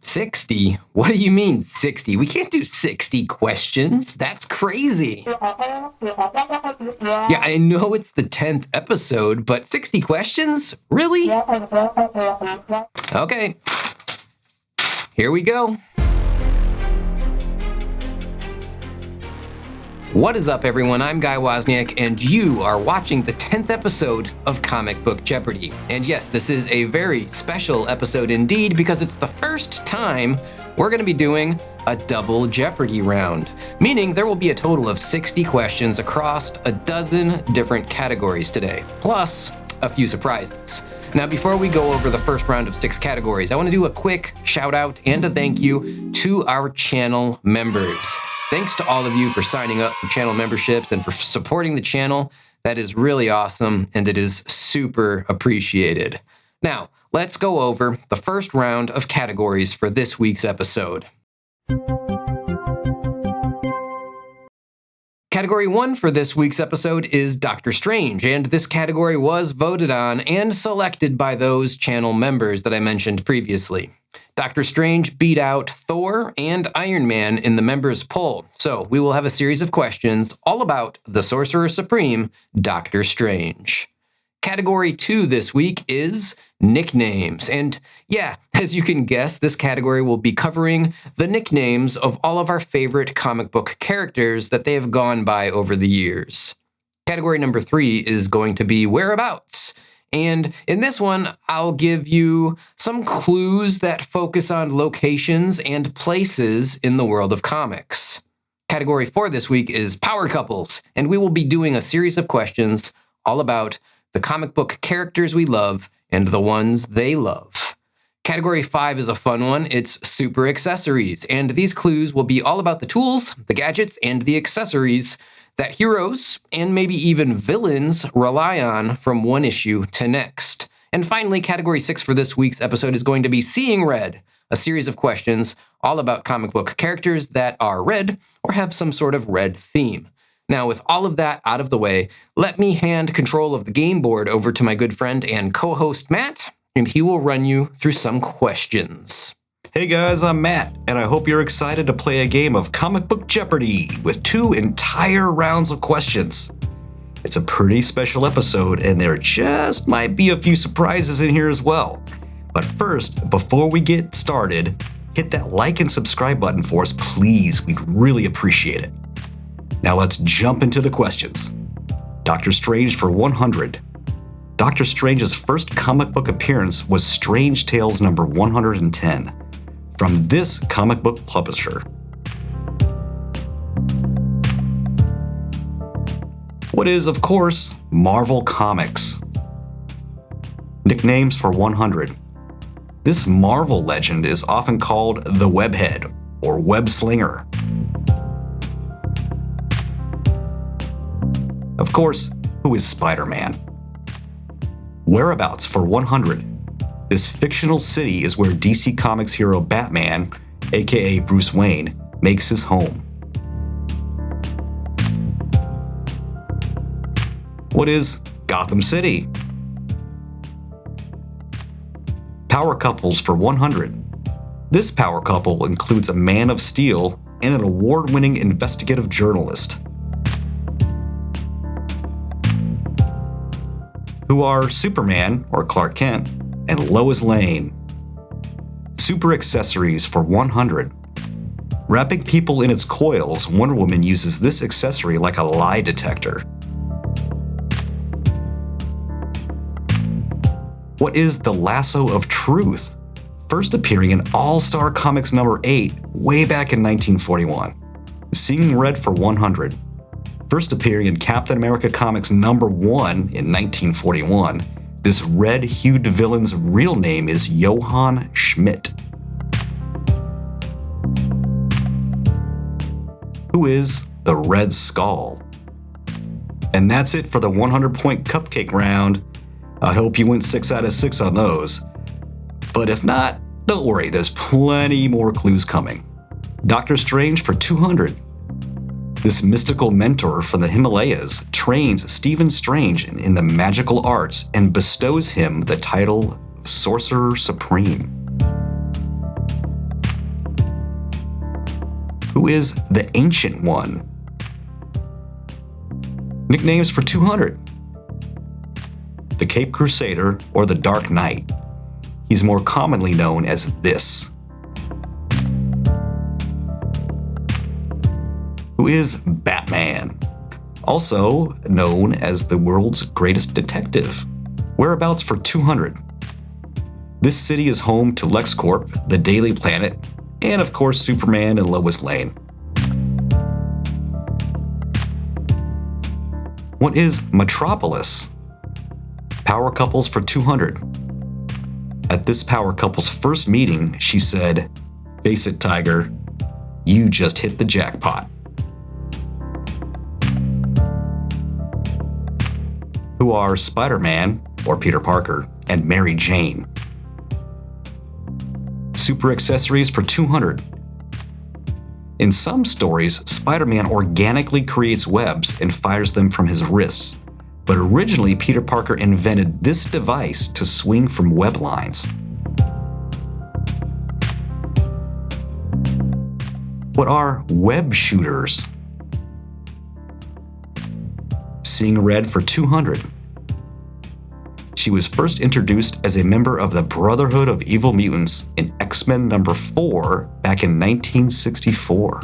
60? What do you mean 60? We can't do 60 questions. That's crazy. Yeah, I know it's the 10th episode, but 60 questions? Really? Okay. Here we go. What is up, everyone? I'm Guy Wozniak, and you are watching the 10th episode of Comic Book Jeopardy. And yes, this is a very special episode indeed, because it's the first time we're going to be doing a double Jeopardy round, meaning there will be a total of 60 questions across a dozen different categories today, plus a few surprises. Now, before we go over the first round of 6 categories, I want to do a quick shout out and a thank you to our channel members. Thanks to all of you for signing up for channel memberships and for supporting the channel. That is really awesome, and it is super appreciated. Now, let's go over the first round of categories for this week's episode. Category 1 for this week's episode is Doctor Strange, and this category was voted on and selected by those channel members that I mentioned previously. Doctor Strange beat out Thor and Iron Man in the members' poll, so we will have a series of questions all about the Sorcerer Supreme, Doctor Strange. Category 2 this week is nicknames, and yeah, as you can guess, this category will be covering the nicknames of all of our favorite comic book characters that they have gone by over the years. Category number 3 is going to be whereabouts. And in this one, I'll give you some clues that focus on locations and places in the world of comics. Category 4 this week is power couples, and we will be doing a series of questions all about the comic book characters we love and the ones they love. Category 5 is a fun one. It's super accessories, and these clues will be all about the tools, the gadgets, and the accessories that heroes and maybe even villains rely on from one issue to next. And finally, category 6 for this week's episode is going to be Seeing Red, a series of questions all about comic book characters that are red or have some sort of red theme. Now, with all of that out of the way, let me hand control of the game board over to my good friend and co-host Matt, and he will run you through some questions. Hey guys, I'm Matt, and I hope you're excited to play a game of Comic Book Jeopardy with 2 entire rounds of questions. It's a pretty special episode, and there just might be a few surprises in here as well. But first, before we get started, hit that like and subscribe button for us, please. We'd really appreciate it. Now let's jump into the questions. Doctor Strange for 100. Doctor Strange's first comic book appearance was Strange Tales number 110. From this comic book publisher. What is, of course, Marvel Comics? Nicknames for 100. This Marvel legend is often called the Webhead or Web Slinger. Of course, who is Spider-Man? Whereabouts for 100. This fictional city is where DC Comics hero Batman, aka Bruce Wayne, makes his home. What is Gotham City? Power couples for 100. This power couple includes a Man of Steel and an award-winning investigative journalist. Who are Superman, or Clark Kent, and Lois Lane. Super accessories for 100. Wrapping people in its coils, Wonder Woman uses this accessory like a lie detector. What is the Lasso of Truth? First appearing in All-Star Comics number 8 way back in 1941. Seeing Red for 100. First appearing in Captain America Comics number 1 in 1941. This red-hued villain's real name is Johann Schmidt. Who is the Red Skull? And that's it for the 100-point cupcake round. I hope you went 6 out of 6 on those. But if not, don't worry, there's plenty more clues coming. Doctor Strange for 200. This mystical mentor from the Himalayas trains Stephen Strange in the magical arts and bestows him the title of Sorcerer Supreme. Who is the Ancient One? Nicknames for 200. The Cape Crusader or the Dark Knight. He's more commonly known as this. Who is Batman? Also known as the world's greatest detective. Whereabouts for 200. This city is home to LexCorp, the Daily Planet, and of course Superman and Lois Lane. What is Metropolis? Power couples for 200. At this power couple's first meeting, she said, "Face it, Tiger, you just hit the jackpot." Who are Spider-Man, or Peter Parker, and Mary Jane? Super accessories for 200. In some stories, Spider-Man organically creates webs and fires them from his wrists, but originally Peter Parker invented this device to swing from web lines. What are web shooters? Seeing red for 200. She was first introduced as a member of the Brotherhood of Evil Mutants in X-Men number 4 back in 1964.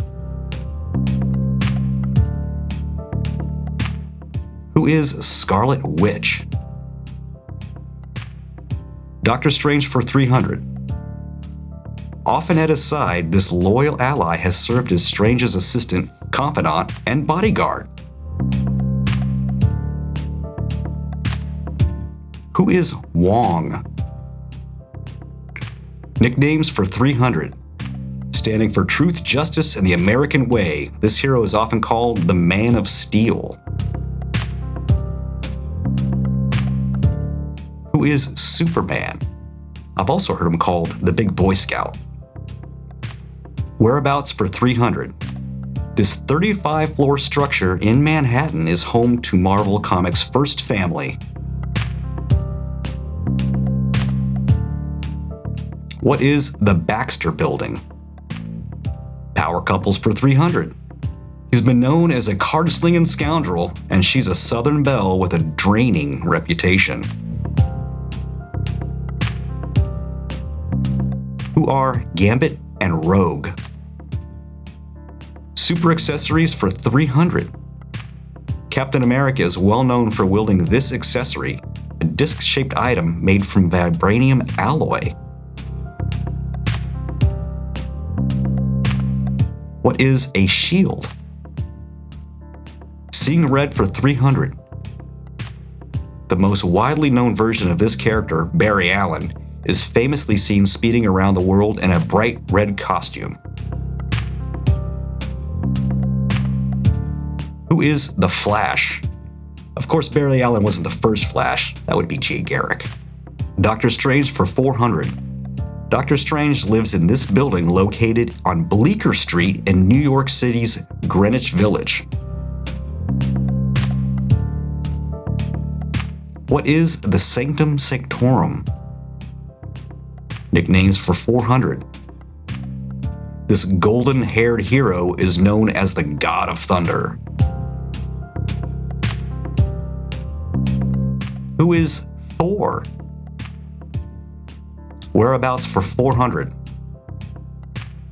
Who is Scarlet Witch? Doctor Strange for 300. Often at his side, this loyal ally has served as Strange's assistant, confidant, and bodyguard. Who is Wong? Nicknames for 300. Standing for truth, justice, and the American way, this hero is often called the Man of Steel. Who is Superman? I've also heard him called the Big Boy Scout. Whereabouts for 300. This 35-floor structure in Manhattan is home to Marvel Comics' first family. What is the Baxter Building? Power couples for 300. He's been known as a card-slinging scoundrel, and she's a Southern belle with a draining reputation. Who are Gambit and Rogue? Super accessories for 300. Captain America is well known for wielding this accessory, a disc-shaped item made from vibranium alloy. What is a shield? Seeing red for 300. The most widely known version of this character, Barry Allen, is famously seen speeding around the world in a bright red costume. Who is the Flash? Of course, Barry Allen wasn't the first Flash. That would be Jay Garrick. Doctor Strange for 400. Doctor Strange lives in this building located on Bleecker Street in New York City's Greenwich Village. What is the Sanctum Sanctorum? Nicknames for 400. This golden-haired hero is known as the God of Thunder. Who is Thor? Whereabouts for 400.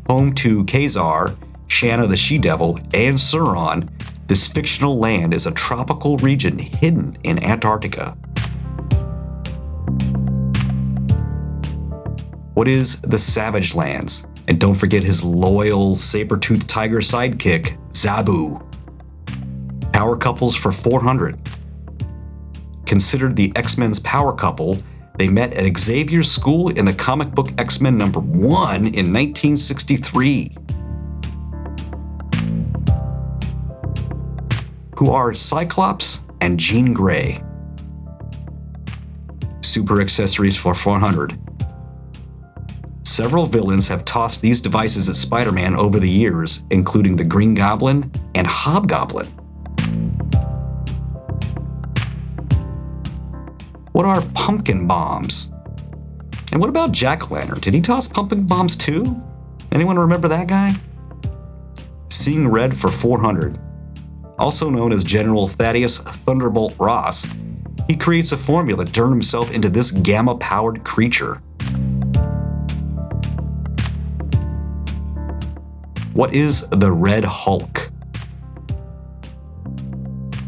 Home to Khazar, Shanna the She-Devil, and Sauron, this fictional land is a tropical region hidden in Antarctica. What is the Savage Lands? And don't forget his loyal saber-toothed tiger sidekick, Zabu. Power couples for 400. Considered the X-Men's power couple, they met at Xavier's school in the comic book X-Men number 1 in 1963. Who are Cyclops and Jean Grey? Super accessories for 400. Several villains have tossed these devices at Spider-Man over the years, including the Green Goblin and Hobgoblin. What are pumpkin bombs? And what about Jack-O-Lantern? Did he toss pumpkin bombs too? Anyone remember that guy? Seeing Red for 400. Also known as General Thaddeus Thunderbolt Ross, he creates a formula to turn himself into this gamma-powered creature. What is the Red Hulk?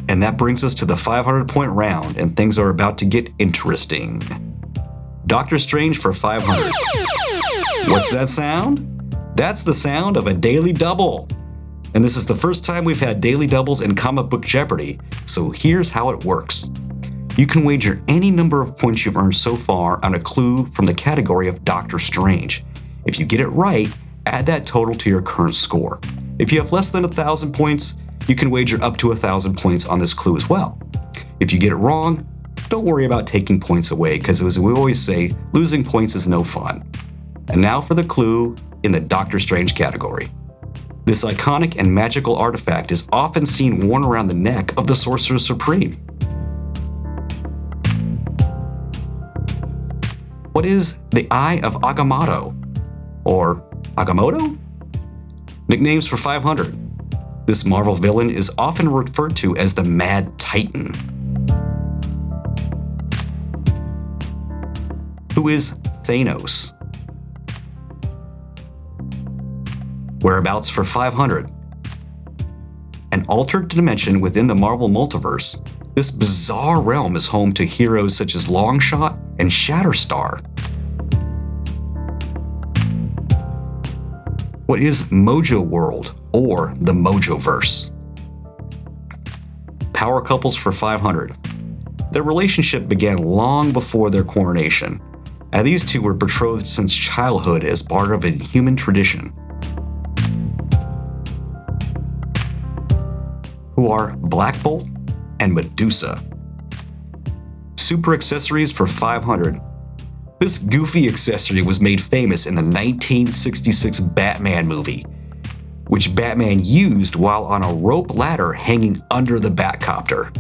And that brings us to the 500-point round, and things are about to get interesting. Doctor Strange for 500. What's that sound? That's the sound of a daily double. And this is the first time we've had daily doubles in Comic Book Jeopardy, so here's how it works. You can wager any number of points you've earned so far on a clue from the category of Doctor Strange. If you get it right, add that total to your current score. If you have less than 1,000 points, you can wager up to 1,000 points on this clue as well. If you get it wrong, don't worry about taking points away, because as we always say, losing points is no fun. And now for the clue in the Doctor Strange category. This iconic and magical artifact is often seen worn around the neck of the Sorcerer Supreme. What is the Eye of Agamotto? Or Agamotto? Nicknames for 500. This Marvel villain is often referred to as the Mad Titan. Who is Thanos? Whereabouts for 500. An altered dimension within the Marvel multiverse, this bizarre realm is home to heroes such as Longshot and Shatterstar. What is Mojo World, or the Mojoverse? Power couples for 500. Their relationship began long before their coronation, and these two were betrothed since childhood as part of a human tradition. Who are Black Bolt and Medusa. Super accessories for 500. This goofy accessory was made famous in the 1966 Batman movie, which Batman used while on a rope ladder hanging under the Batcopter.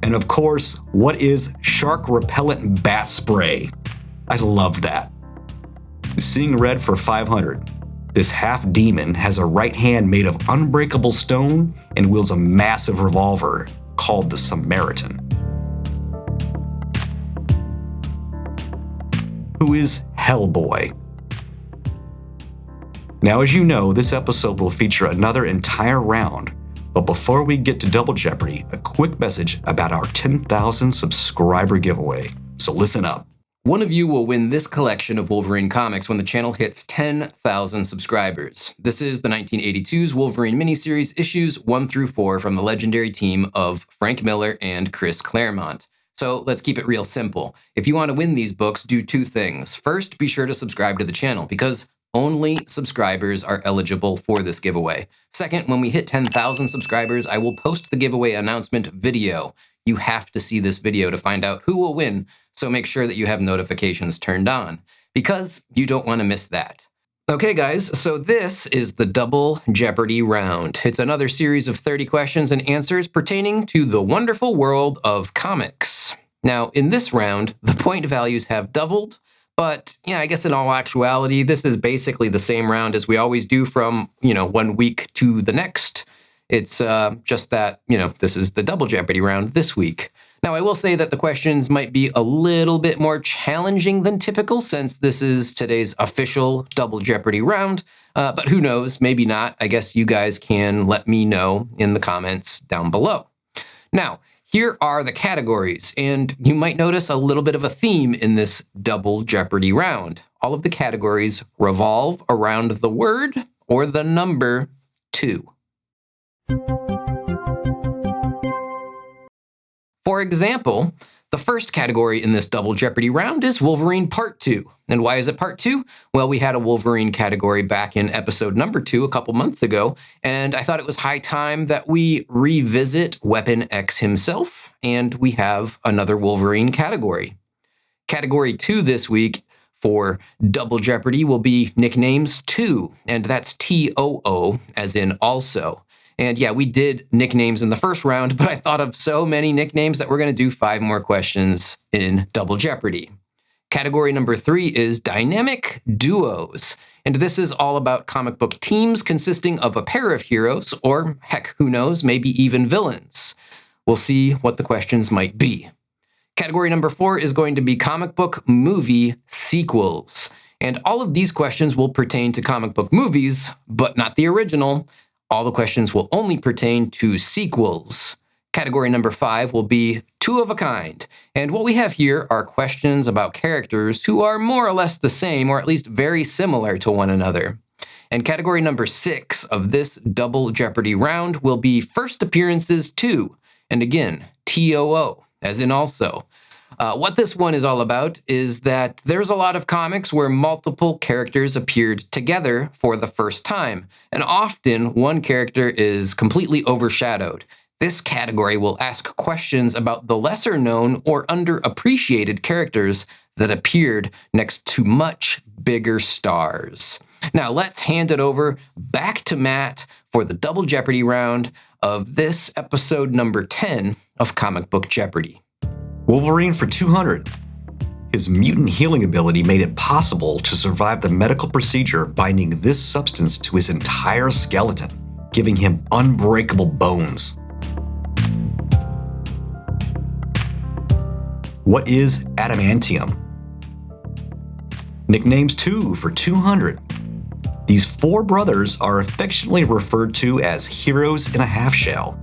And of course, what is shark repellent bat spray? I love that. Seeing Red for 500. This half-demon has a right hand made of unbreakable stone and wields a massive revolver called the Samaritan. Who is Hellboy? Now, as you know, this episode will feature another entire round, but before we get to Double Jeopardy, a quick message about our 10,000 subscriber giveaway. So listen up. One of you will win this collection of Wolverine comics when the channel hits 10,000 subscribers. This is the 1982's Wolverine miniseries issues 1 through 4 from the legendary team of Frank Miller and Chris Claremont. So let's keep it real simple. If you want to win these books, do two things. First, be sure to subscribe to the channel because only subscribers are eligible for this giveaway. Second, when we hit 10,000 subscribers, I will post the giveaway announcement video. You have to see this video to find out who will win, so make sure that you have notifications turned on, because you don't want to miss that. Okay, guys, so this is the Double Jeopardy Round. It's another series of 30 questions and answers pertaining to the wonderful world of comics. Now, in this round, the point values have doubled, but yeah, I guess in all actuality, this is basically the same round as we always do from, 1 week to the next. It's just that, this is the Double Jeopardy Round this week. Now, I will say that the questions might be a little bit more challenging than typical since this is today's official Double Jeopardy round, but who knows, maybe not. I guess you guys can let me know in the comments down below. Now, here are the categories, and you might notice a little bit of a theme in this Double Jeopardy round. All of the categories revolve around the word or the number 2. For example, the first category in this Double Jeopardy round is Wolverine Part 2. And why is it Part 2? Well, we had a Wolverine category back in episode number 2 a couple months ago, and I thought it was high time that we revisit Weapon X himself, and we have another Wolverine category. Category 2 this week for Double Jeopardy will be Nicknames 2, and that's T-O-O, as in also. And yeah, we did nicknames in the first round, but I thought of so many nicknames that we're going to do 5 more questions in Double Jeopardy. Category number 3 is dynamic duos. And this is all about comic book teams consisting of a pair of heroes, or heck, who knows, maybe even villains. We'll see what the questions might be. Category number 4 is going to be comic book movie sequels. And all of these questions will pertain to comic book movies, but not the original. All the questions will only pertain to sequels. Category number 5 will be two of a kind. And what we have here are questions about characters who are more or less the same, or at least very similar to one another. And category number 6 of this double Jeopardy round will be first appearances 2. And again, TOO, as in also. What this one is all about is that there's a lot of comics where multiple characters appeared together for the first time, and often one character is completely overshadowed. This category will ask questions about the lesser-known or underappreciated characters that appeared next to much bigger stars. Now let's hand it over back to Matt for the double Jeopardy round of this episode number 10 of Comic Book Jeopardy. Wolverine for 200. His mutant healing ability made it possible to survive the medical procedure binding this substance to his entire skeleton, giving him unbreakable bones. What is adamantium? Nicknames 2 for 200. These 4 brothers are affectionately referred to as heroes in a half shell.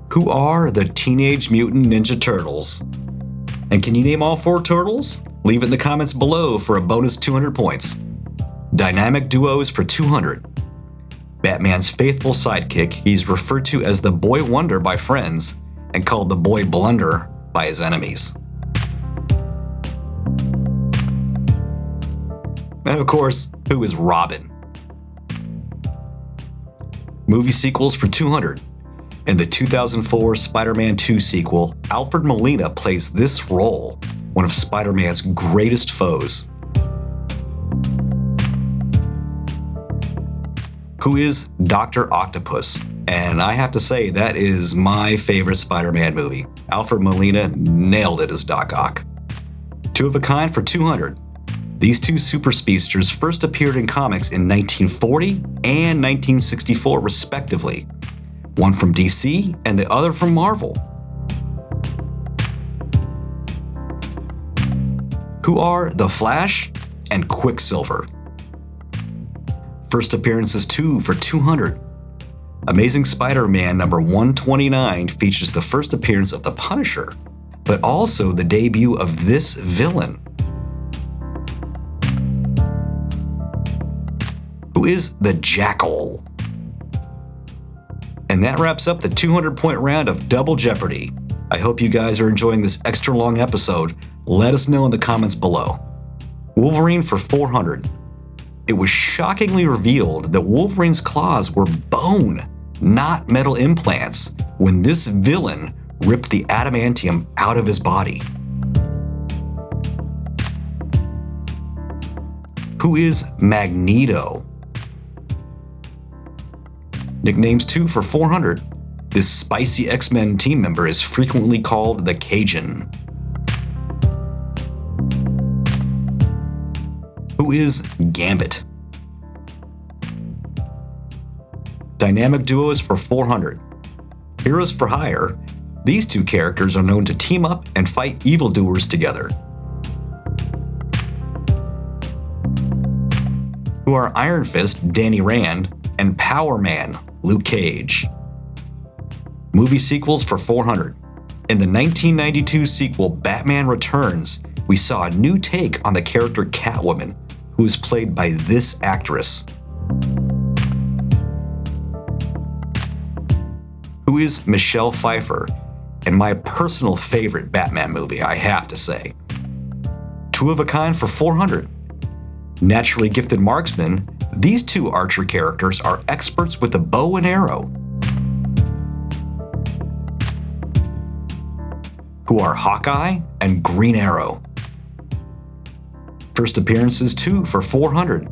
Who are the Teenage Mutant Ninja Turtles? And can you name all 4 turtles? Leave it in the comments below for a bonus 200 points. Dynamic duos for 200. Batman's faithful sidekick, he's referred to as the Boy Wonder by friends and called the Boy Blunder by his enemies. And of course, who is Robin? Movie sequels for 200. In the 2004 Spider-Man 2 sequel, Alfred Molina plays this role, one of Spider-Man's greatest foes. Who is Dr. Octopus? And I have to say, that is my favorite Spider-Man movie. Alfred Molina nailed it as Doc Ock. Two of a kind for 200. These 2 super speedsters first appeared in comics in 1940 and 1964, respectively. One from DC and the other from Marvel. Who are the Flash and Quicksilver? First appearances 2 for 200. Amazing Spider-Man number 129 features the first appearance of the Punisher, but also the debut of this villain. Who is the Jackal? And that wraps up the 200-point round of Double Jeopardy. I hope you guys are enjoying this extra long episode. Let us know in the comments below. Wolverine for 400. It was shockingly revealed that Wolverine's claws were bone, not metal implants, when this villain ripped the adamantium out of his body. Who is Magneto? Nicknames 2 for 400. This spicy X-Men team member is frequently called the Cajun. Who is Gambit? Dynamic duos for 400. Heroes for hire. These 2 characters are known to team up and fight evildoers together. Who are Iron Fist, Danny Rand, and Power Man, Luke Cage. Movie sequels for 400. In the 1992 sequel Batman Returns, we saw a new take on the character Catwoman, who is played by this actress. Who is Michelle Pfeiffer, and my personal favorite Batman movie, I have to say. Two of a kind for 400. Naturally gifted marksmen, these 2 archer characters are experts with a bow and arrow. Who are Hawkeye and Green Arrow. First appearances 2 for 400.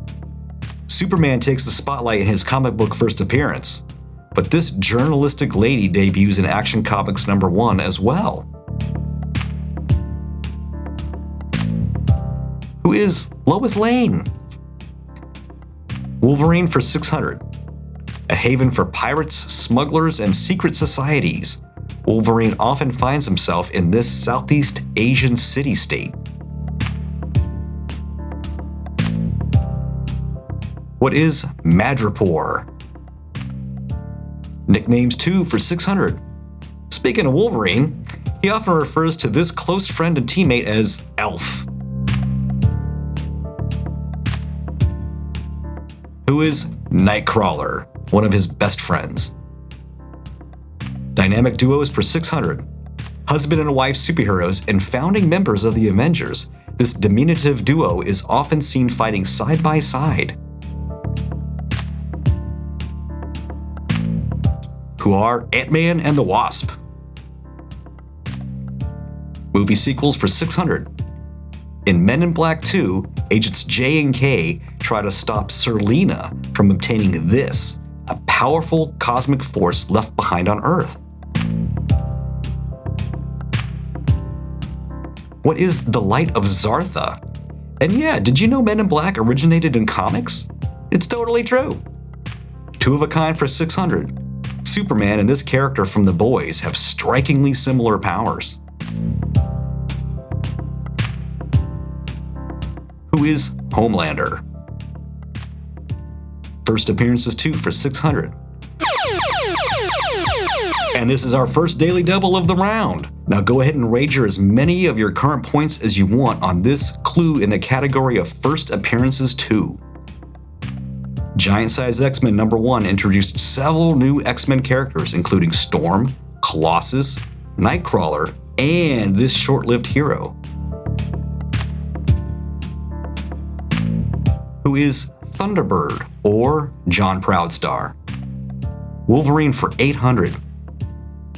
Superman takes the spotlight in his comic book first appearance, but this journalistic lady debuts in Action Comics number 1 as well. Who is Lois Lane? Wolverine for 600. A haven for pirates, smugglers, and secret societies, Wolverine often finds himself in this Southeast Asian city-state. What is Madripoor? Nicknames 2 for 600. Speaking of Wolverine, he often refers to this close friend and teammate as Elf. Who is Nightcrawler, one of his best friends? Dynamic duos for 600. Husband and wife superheroes and founding members of the Avengers, this diminutive duo is often seen fighting side by side. Who are Ant-Man and the Wasp? Movie sequels for 600. In Men in Black 2, Agents J and K try to stop Serlina from obtaining this, a powerful cosmic force left behind on Earth. What is the Light of Zartha? And yeah, did you know Men in Black originated in comics? It's totally true. Two of a kind for 600. Superman and this character from The Boys have strikingly similar powers. Who is Homelander? First appearances 2 for 600. And this is our first daily double of the round. Now go ahead and wager as many of your current points as you want on this clue in the category of First Appearances 2. Giant Size X-Men #1 introduced several new X-Men characters, including Storm, Colossus, Nightcrawler, and this short-lived hero. Who is Thunderbird, or John Proudstar? Wolverine for 800.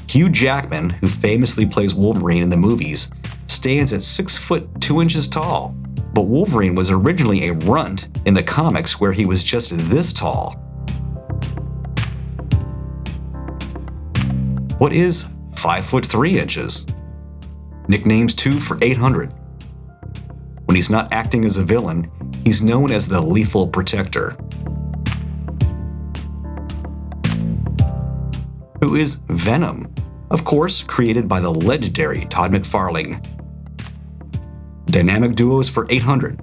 Hugh Jackman, who famously plays Wolverine in the movies, stands at 6 foot 2 inches tall, but Wolverine was originally a runt in the comics where he was just this tall. What is 5 foot 3 inches? Nicknames 2 for 800. When he's not acting as a villain, he's known as the Lethal Protector. Who is Venom? Of course, created by the legendary Todd McFarlane. Dynamic duos for 800.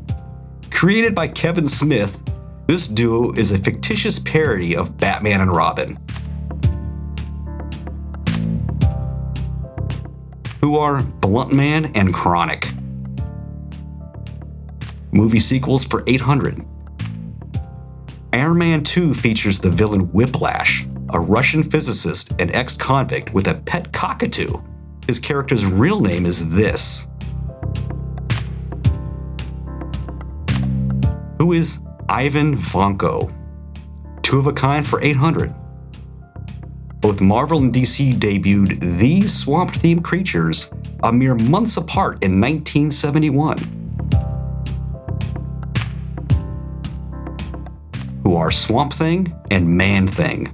Created by Kevin Smith, this duo is a fictitious parody of Batman and Robin. Who are Blunt Man and Chronic? Movie sequels for 800. Iron Man 2 features the villain Whiplash, a Russian physicist and ex-convict with a pet cockatoo. His character's real name is this. Who is Ivan Vanko? Two of a kind for 800. Both Marvel and DC debuted these swamp-themed creatures a mere months apart in 1971. Who are Swamp Thing and Man Thing?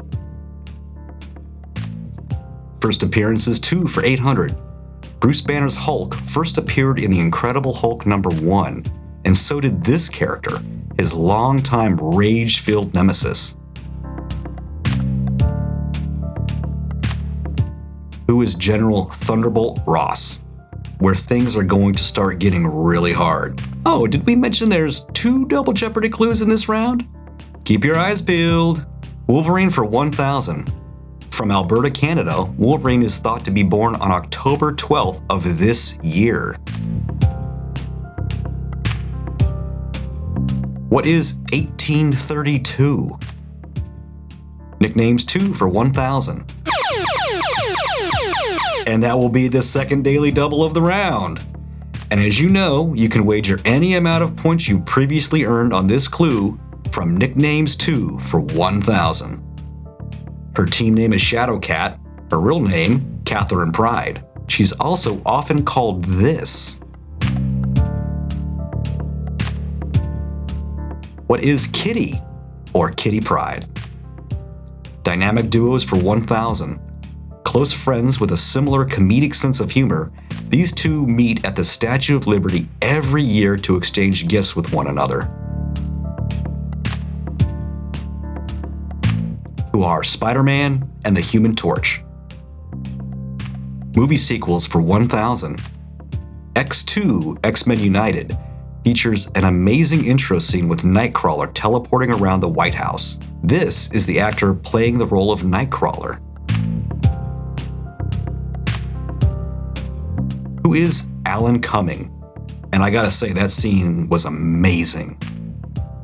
First appearances 2 for 800. Bruce Banner's Hulk first appeared in The Incredible Hulk #1, and so did this character, his longtime rage-filled nemesis. Who is General Thunderbolt Ross? Where things are going to start getting really hard. Oh, did we mention there's 2 double Jeopardy clues in this round? Keep your eyes peeled. Wolverine for 1,000. From Alberta, Canada, Wolverine is thought to be born on October 12th of this year. What is 1832? Nicknames 2 for 1,000. And that will be the second daily double of the round. And as you know, you can wager any amount of points you previously earned on this clue from Nicknames 2 for 1,000. Her team name is Shadowcat, her real name, Catherine Pride. She's also often called this. What is Kitty, or Kitty Pryde? Dynamic duos for 1,000. close friends with a similar comedic sense of humor, these two meet at the Statue of Liberty every year to exchange gifts with one another. Who are Spider-Man and the Human Torch. Movie sequels for 1000. X2, X-Men United, features an amazing intro scene with Nightcrawler teleporting around the White House. This is the actor playing the role of Nightcrawler. Who is Alan Cumming? And I gotta say, that scene was amazing.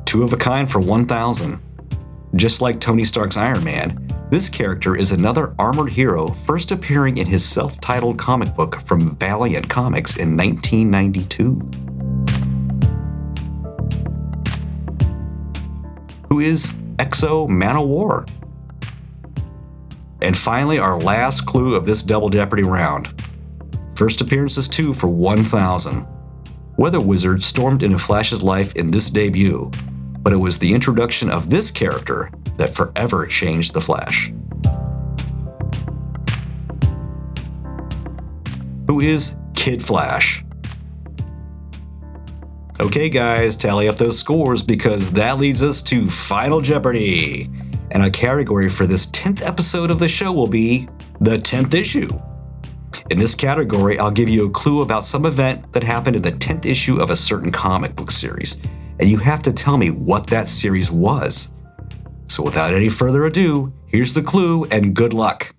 Two of a kind for 1000. Just like Tony Stark's Iron Man, this character is another armored hero first appearing in his self-titled comic book from Valiant Comics in 1992. Who is Exo Man-O-War? And finally, our last clue of this Double Jeopardy round. First appearances 2 for 1000. Weather Wizard stormed into Flash's life in this debut, but it was the introduction of this character that forever changed the Flash. Who is Kid Flash? Okay guys, tally up those scores because that leads us to Final Jeopardy! And our category for this 10th episode of the show will be the 10th issue. In this category, I'll give you a clue about some event that happened in the 10th issue of a certain comic book series, and you have to tell me what that series was. So without any further ado, here's the clue and good luck.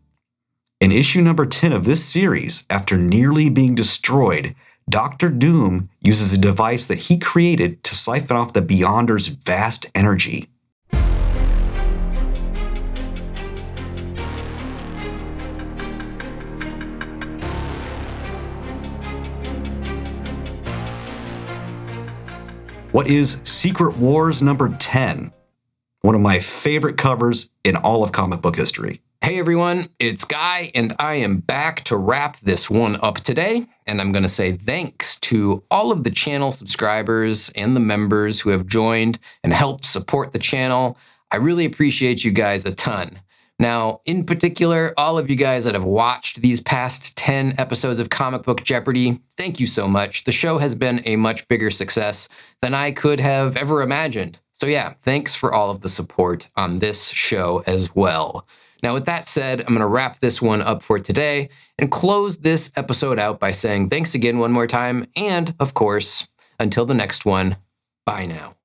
In issue number 10 of this series, after nearly being destroyed, Dr. Doom uses a device that he created to siphon off the Beyonder's vast energy. What is Secret Wars number 10? One of my favorite covers in all of comic book history. Hey everyone, it's Guy, and I am back to wrap this one up today. And I'm going to say thanks to all of the channel subscribers and the members who have joined and helped support the channel. I really appreciate you guys a ton. Now, in particular, all of you guys that have watched these past 10 episodes of Comic Book Jeopardy, thank you so much. The show has been a much bigger success than I could have ever imagined. So yeah, thanks for all of the support on this show as well. Now, with that said, I'm going to wrap this one up for today and close this episode out by saying thanks again one more time. And of course, until the next one, bye now.